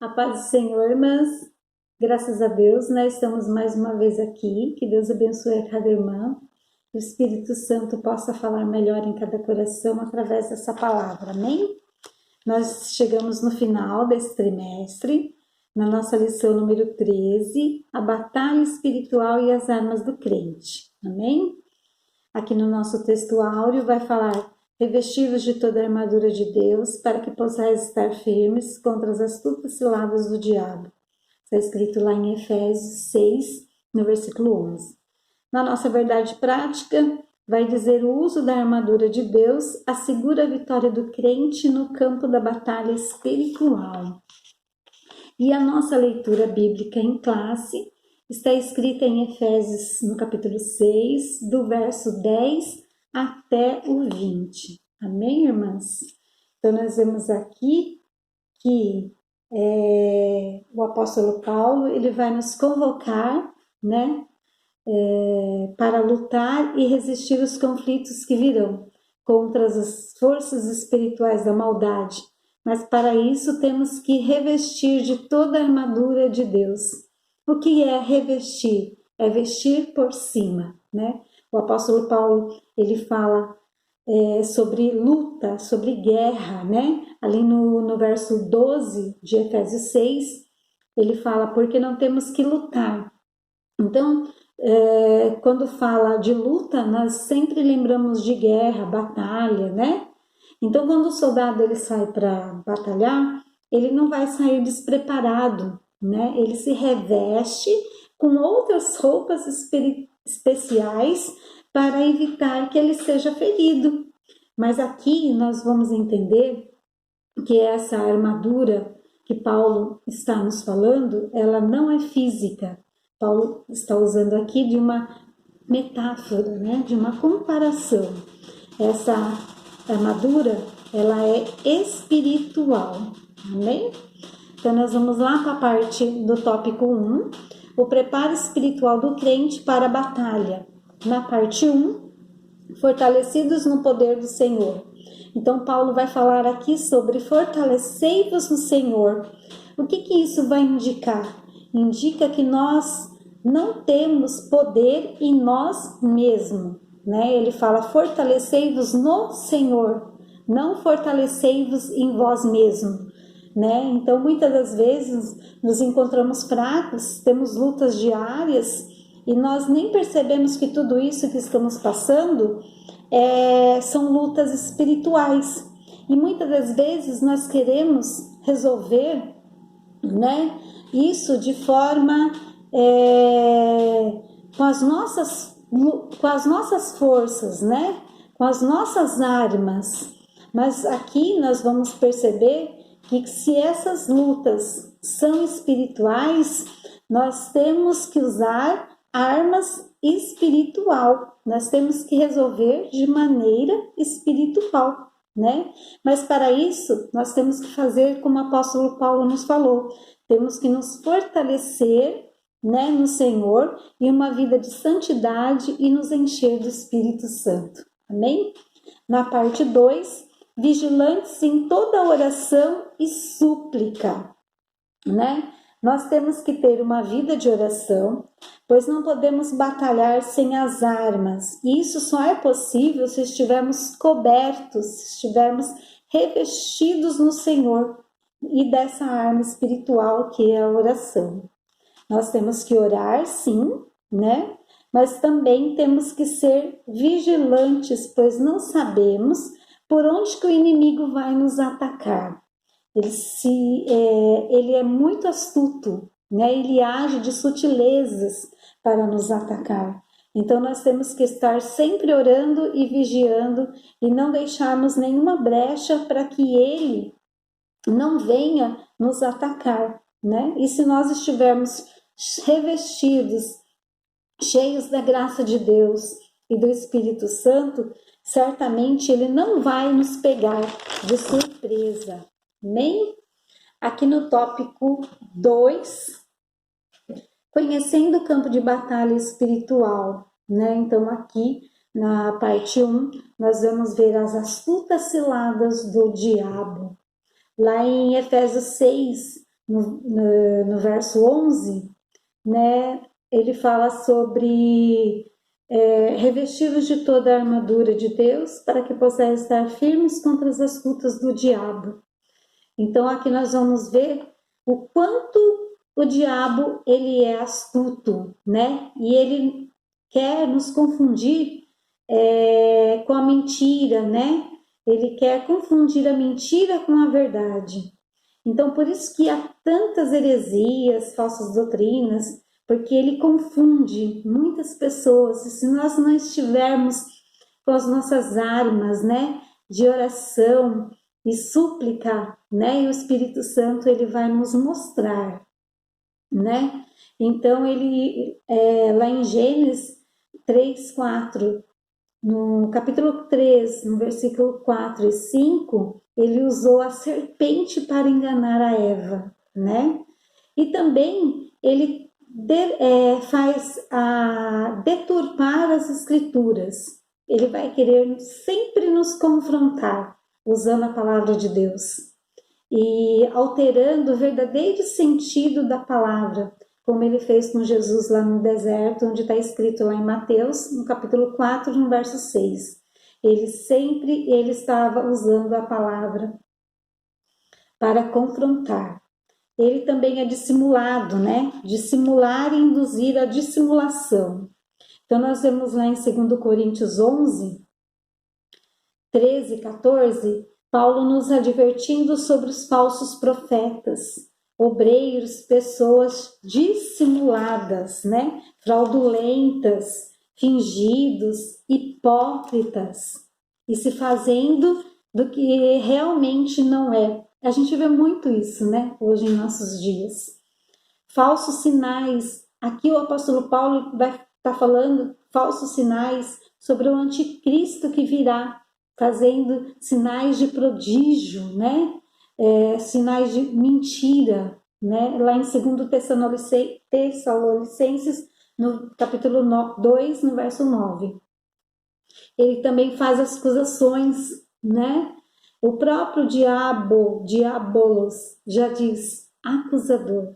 A paz do Senhor, irmãs. Graças a Deus, nós estamos mais uma vez aqui. Que Deus abençoe a cada irmã. Que o Espírito Santo possa falar melhor em cada coração através dessa palavra. Amém? Nós chegamos no final desse trimestre, na nossa lição número 13, a batalha espiritual e as armas do crente. Amém? Aqui no nosso texto áureo vai falar: revestivos de toda a armadura de Deus, para que possais estar firmes contra as astutas ciladas do diabo. Está escrito lá em Efésios 6, no versículo 11. Na nossa verdade prática, vai dizer: o uso da armadura de Deus assegura a vitória do crente no campo da batalha espiritual. E a nossa leitura bíblica em classe está escrita em Efésios, no capítulo 6, do verso 10 até o 20. Amém, irmãs? Então, nós vemos aqui que o apóstolo Paulo, ele vai nos convocar, né, para lutar e resistir os conflitos que virão contra as forças espirituais da maldade. Mas para isso temos que revestir de toda a armadura de Deus. O que é revestir? É vestir por cima, né? O apóstolo Paulo, ele fala sobre luta, sobre guerra, né? Ali no verso 12 de Efésios 6, ele fala: porque não temos que lutar. Então, quando fala de luta, nós sempre lembramos de guerra, batalha, né? Então, quando o soldado ele sai para batalhar, ele não vai sair despreparado, né? Ele se reveste com outras roupas especiais para evitar que ele seja ferido. Mas aqui nós vamos entender que essa armadura que Paulo está nos falando, ela não é física. Paulo está usando aqui de uma metáfora, né? De uma comparação. Essa armadura, ela é espiritual, amém? Então, nós vamos lá para a parte do tópico 1, o preparo espiritual do crente para a batalha. Na parte 1, fortalecidos no poder do Senhor. Então, Paulo vai falar aqui sobre fortalecei-vos no Senhor. O que isso vai indicar? Indica que nós não temos poder em nós mesmos, né? Ele fala: fortalecei-vos no Senhor, não fortalecei-vos em vós mesmos, né? Então, muitas das vezes nos encontramos fracos, temos lutas diárias e nós nem percebemos que tudo isso que estamos passando são lutas espirituais. E muitas das vezes nós queremos resolver, né, isso de forma com as nossas forças, né, com as nossas armas. Mas aqui nós vamos perceber que se essas lutas são espirituais, nós temos que usar armas espiritual. Nós temos que resolver de maneira espiritual, né? Mas para isso, nós temos que fazer como o apóstolo Paulo nos falou. Temos que nos fortalecer, né, no Senhor, e uma vida de santidade e nos encher do Espírito Santo. Amém? Na parte 2, vigilantes em toda oração e súplica, né? Nós temos que ter uma vida de oração, pois não podemos batalhar sem as armas. E isso só é possível se estivermos cobertos, se estivermos revestidos no Senhor e dessa arma espiritual que é a oração. Nós temos que orar, sim, né? Mas também temos que ser vigilantes, pois não sabemos por onde que o inimigo vai nos atacar. Ele é muito astuto, né? Ele age de sutilezas para nos atacar. Então, nós temos que estar sempre orando e vigiando e não deixarmos nenhuma brecha para que ele não venha nos atacar, né? E se nós estivermos revestidos, cheios da graça de Deus e do Espírito Santo, certamente ele não vai nos pegar de surpresa. Amém? Aqui no tópico 2, conhecendo o campo de batalha espiritual, né? Então, aqui na parte 1, nós vamos ver as astutas ciladas do diabo. Lá em Efésios 6, no verso 11, né, ele fala sobre revesti-vos de toda a armadura de Deus para que possais estar firmes contra as astutas do diabo. Então aqui nós vamos ver o quanto o diabo ele é astuto, né? E ele quer nos confundir com a mentira, né? Ele quer confundir a mentira com a verdade. Então, por isso que há tantas heresias, falsas doutrinas, porque ele confunde muitas pessoas. E se nós não estivermos com as nossas armas, né, de oração e súplica, né, e o Espírito Santo ele vai nos mostrar, né? Então, ele lá em Gênesis 3:4, no capítulo 3, no versículo 4 e 5, ele usou a serpente para enganar a Eva, né? E também ele faz deturpar as escrituras. Ele vai querer sempre nos confrontar usando a palavra de Deus e alterando o verdadeiro sentido da palavra, como ele fez com Jesus lá no deserto, onde está escrito lá em Mateus, no capítulo 4, no verso 6. Ele estava usando a palavra para confrontar. Ele também é dissimulado, né? Dissimular e induzir a dissimulação. Então, nós vemos lá em 2 Coríntios 11, 13 e 14, Paulo nos advertindo sobre os falsos profetas, obreiros, pessoas dissimuladas, né? Fraudulentas, fingidos, hipócritas, e se fazendo do que realmente não é. A gente vê muito isso, né? Hoje em nossos dias. Falsos sinais. Aqui o apóstolo Paulo vai estar falando falsos sinais sobre o anticristo que virá, fazendo sinais de prodígio, né? Sinais de mentira, né? Lá em 2 Tessalonicenses, no capítulo 2, no verso 9. Ele também faz as acusações, né? O próprio diabolos, já diz acusador.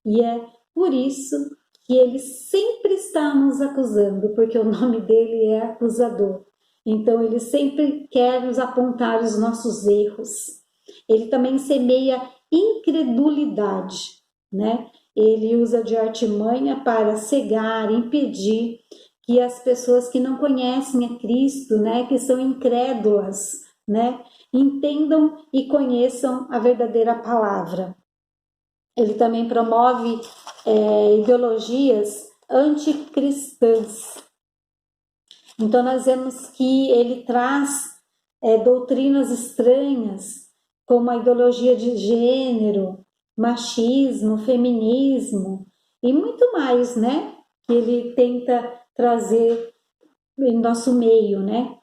E é por isso que ele sempre está nos acusando, porque o nome dele é acusador. Então, ele sempre quer nos apontar os nossos erros. Ele também semeia incredulidade, né? Ele usa de artimanha para cegar, impedir que as pessoas que não conhecem a Cristo, né, que são incrédulas, né, entendam e conheçam a verdadeira palavra. Ele também promove ideologias anticristãs. Então, nós vemos que ele traz doutrinas estranhas, como a ideologia de gênero, machismo, feminismo e muito mais, né? Que ele tenta trazer em nosso meio, né?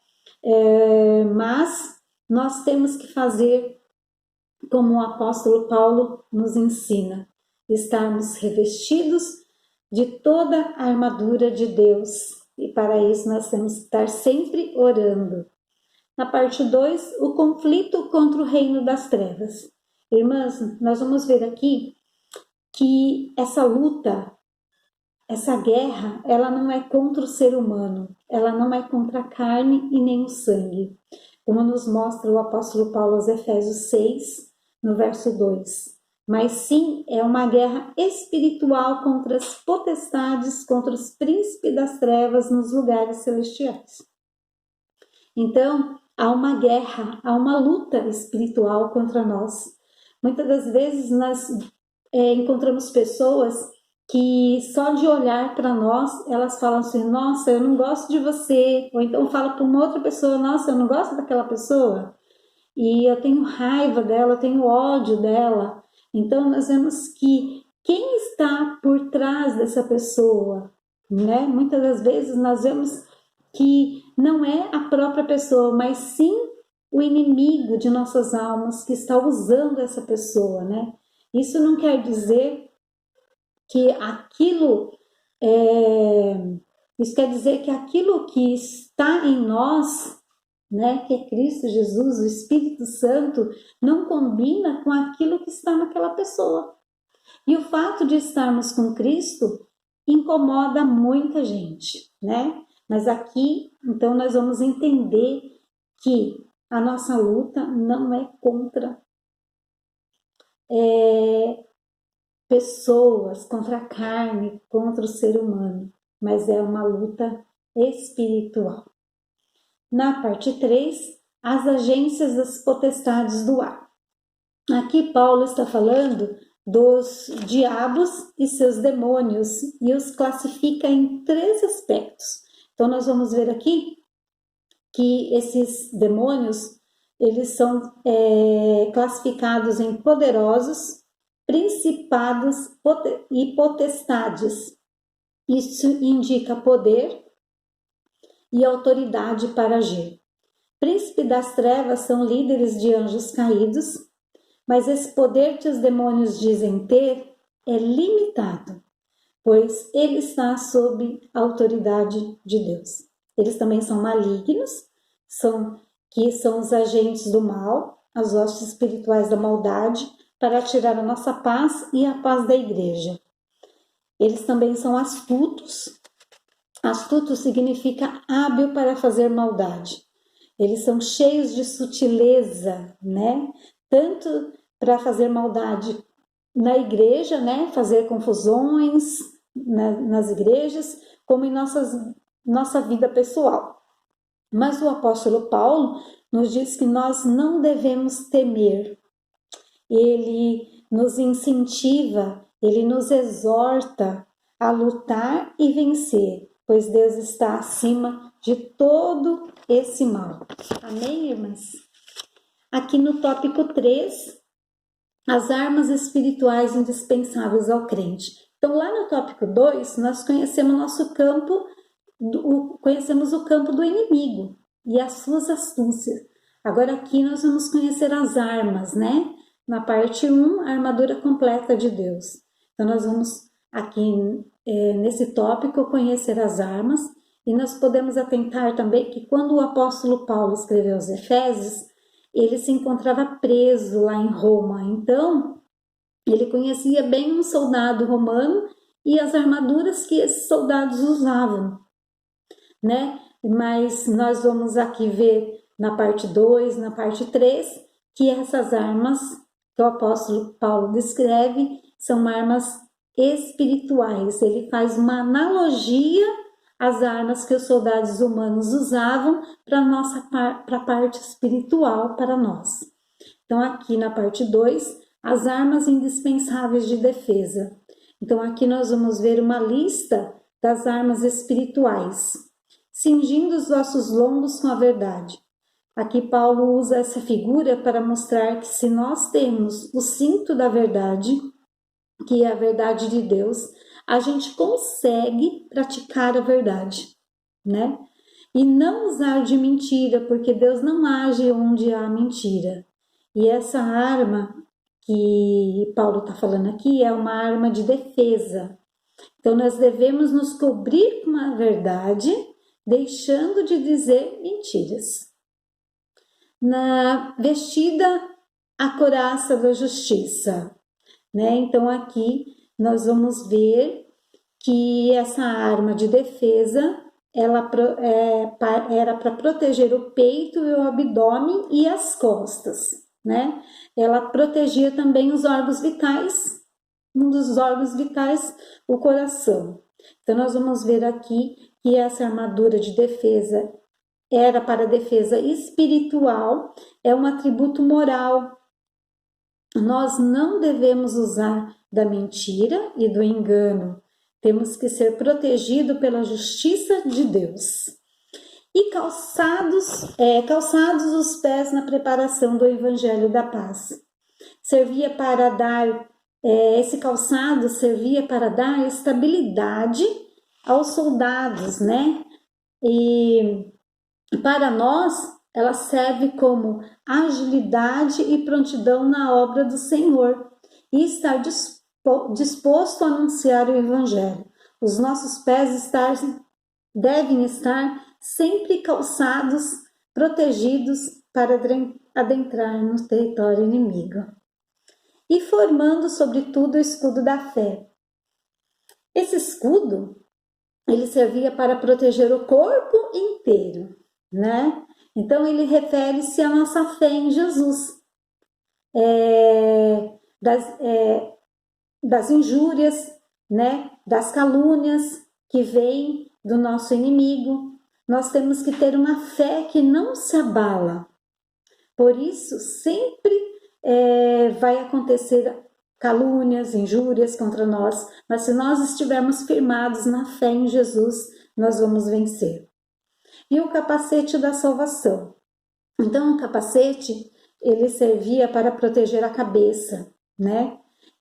Mas nós temos que fazer como o apóstolo Paulo nos ensina, estarmos revestidos de toda a armadura de Deus. E para isso nós temos que estar sempre orando. Na parte 2, o conflito contra o reino das trevas. Irmãs, nós vamos ver aqui que essa luta, essa guerra, ela não é contra o ser humano, ela não é contra a carne e nem o sangue, como nos mostra o apóstolo Paulo aos Efésios 6, no verso 2. Mas sim, é uma guerra espiritual contra as potestades, contra os príncipes das trevas nos lugares celestiais. Então, há uma guerra, há uma luta espiritual contra nós. Muitas das vezes nós encontramos pessoas que só de olhar para nós, elas falam assim, nossa, eu não gosto de você. Ou então fala para uma outra pessoa, nossa, eu não gosto daquela pessoa. E eu tenho raiva dela, eu tenho ódio dela. Então, nós vemos que quem está por trás dessa pessoa, né? Muitas das vezes nós vemos que não é a própria pessoa, mas sim o inimigo de nossas almas que está usando essa pessoa, né? Isso não quer dizer que aquilo isso quer dizer que aquilo que está em nós né, que é Cristo Jesus, o Espírito Santo, não combina com aquilo que está naquela pessoa. E o fato de estarmos com Cristo incomoda muita gente, né? Mas aqui, então, nós vamos entender que a nossa luta não é contra pessoas, contra a carne, contra o ser humano, mas é uma luta espiritual. Na parte 3, as agências das potestades do ar. Aqui Paulo está falando dos diabos e seus demônios e os classifica em 3 aspectos. Então nós vamos ver aqui que esses demônios, eles são classificados em poderosos, principados e potestades. Isso indica poder e autoridade para agir. Príncipe das trevas são líderes de anjos caídos, mas esse poder que os demônios dizem ter é limitado, pois ele está sob a autoridade de Deus. Eles também são malignos, que são os agentes do mal, as hostes espirituais da maldade, para tirar a nossa paz e a paz da igreja. Eles também são astutos. Astuto significa hábil para fazer maldade. Eles são cheios de sutileza, né? Tanto para fazer maldade na igreja, né? Fazer confusões nas igrejas, como em nossa vida pessoal. Mas o apóstolo Paulo nos diz que nós não devemos temer. Ele nos incentiva, ele nos exorta a lutar e vencer, pois Deus está acima de todo esse mal. Amém, irmãs? Aqui no tópico 3, as armas espirituais indispensáveis ao crente. Então, lá no tópico 2, nós conhecemos nosso campo, conhecemos o campo do inimigo e as suas astúcias. Agora aqui nós vamos conhecer as armas, né? Na parte 1, a armadura completa de Deus. Então, nós vamos aqui nesse tópico conhecer as armas, e nós podemos atentar também que quando o apóstolo Paulo escreveu aos Efésios, ele se encontrava preso lá em Roma. Então, ele conhecia bem um soldado romano e as armaduras que esses soldados usavam, né? Mas nós vamos aqui ver na parte 2, na parte 3, que essas armas que o apóstolo Paulo descreve são armas espirituais. Ele faz uma analogia às armas que os soldados humanos usavam para a parte espiritual para nós. Então, aqui na parte 2, as armas indispensáveis de defesa. Então, aqui nós vamos ver uma lista das armas espirituais. Cingindo os ossos lombos com a verdade. Aqui Paulo usa essa figura para mostrar que se nós temos o cinto da verdade, que é a verdade de Deus, a gente consegue praticar a verdade, né? E não usar de mentira, porque Deus não age onde há mentira. E essa arma que Paulo está falando aqui é uma arma de defesa. Então, nós devemos nos cobrir com a verdade, deixando de dizer mentiras. Na vestida a couraça da justiça, né? Então, aqui nós vamos ver que essa arma de defesa ela era para proteger o peito e o abdômen e as costas, né? Ela protegia também os órgãos vitais, um dos órgãos vitais, o coração. Então, nós vamos ver aqui que essa armadura de defesa era para defesa espiritual, é um atributo moral. Nós não devemos usar da mentira e do engano. Temos que ser protegidos pela justiça de Deus. E calçados os pés na preparação do Evangelho da Paz. Esse calçado servia para dar estabilidade aos soldados, né? E para nós, ela serve como agilidade e prontidão na obra do Senhor e estar disposto a anunciar o Evangelho. Os nossos pés devem estar sempre calçados protegidos para adentrar no território inimigo. E formando, sobretudo, o escudo da fé. Esse escudo, ele servia para proteger o corpo inteiro, né? Então, ele refere-se à nossa fé em Jesus, das injúrias, né? Das calúnias que vêm do nosso inimigo. Nós temos que ter uma fé que não se abala. Por isso, sempre vai acontecer calúnias, injúrias contra nós, mas se nós estivermos firmados na fé em Jesus, nós vamos vencer. E o capacete da salvação. Então, o capacete, ele servia para proteger a cabeça, né?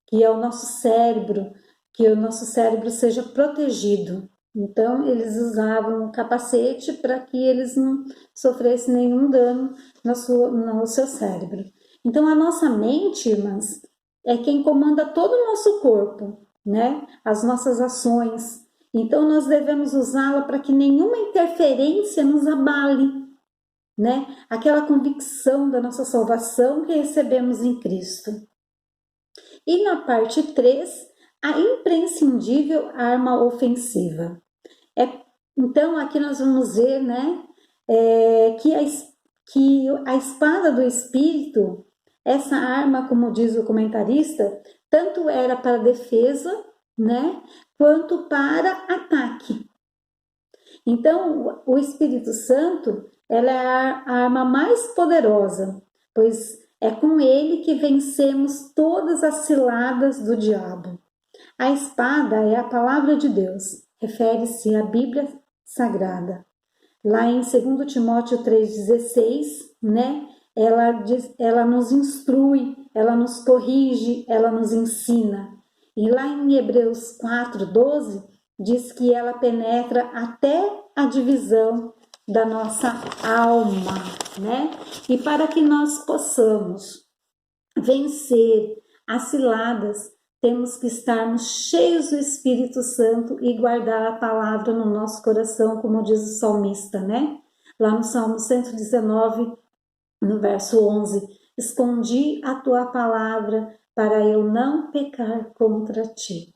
Que é o nosso cérebro, que o nosso cérebro seja protegido. Então, eles usavam o capacete para que eles não sofressem nenhum dano no seu cérebro. Então, a nossa mente, irmãs, é quem comanda todo o nosso corpo, né? As nossas ações. Então, nós devemos usá-la para que nenhuma interferência nos abale, né? Aquela convicção da nossa salvação que recebemos em Cristo. E na parte 3, a imprescindível arma ofensiva. Então, aqui nós vamos ver, né, que a espada do Espírito, essa arma, como diz o comentarista, tanto era para defesa, né, quanto para ataque. Então, o Espírito Santo, ela é a arma mais poderosa, pois é com ele que vencemos todas as ciladas do diabo. A espada é a palavra de Deus, refere-se à Bíblia Sagrada. Lá em 2 Timóteo 3,16, né, ela nos instrui, ela nos corrige, ela nos ensina. E lá em Hebreus 4,12, diz que ela penetra até a divisão da nossa alma, né? E para que nós possamos vencer as ciladas, temos que estarmos cheios do Espírito Santo e guardar a palavra no nosso coração, como diz o salmista, né? Lá no Salmo 119, no verso 11, escondi a tua palavra para eu não pecar contra ti.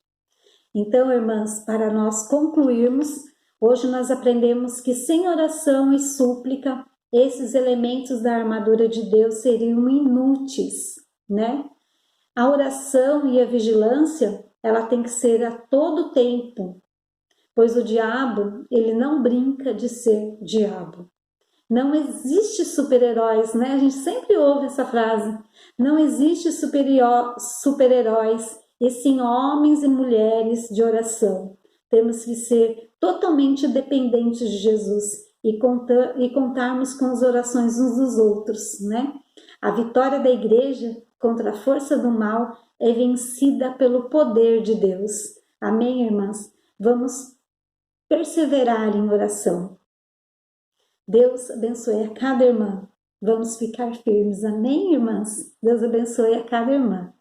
Então, irmãs, para nós concluirmos, hoje nós aprendemos que sem oração e súplica, esses elementos da armadura de Deus seriam inúteis, né? A oração e a vigilância, ela tem que ser a todo tempo, pois o diabo, ele não brinca de ser diabo. Não existe super-heróis, né? A gente sempre ouve essa frase. Não existe super-heróis, e sim homens e mulheres de oração. Temos que ser totalmente dependentes de Jesus e contarmos com as orações uns dos outros, né? A vitória da igreja contra a força do mal é vencida pelo poder de Deus. Amém, irmãs? Vamos perseverar em oração. Deus abençoe a cada irmã. Vamos ficar firmes. Amém, irmãs? Deus abençoe a cada irmã.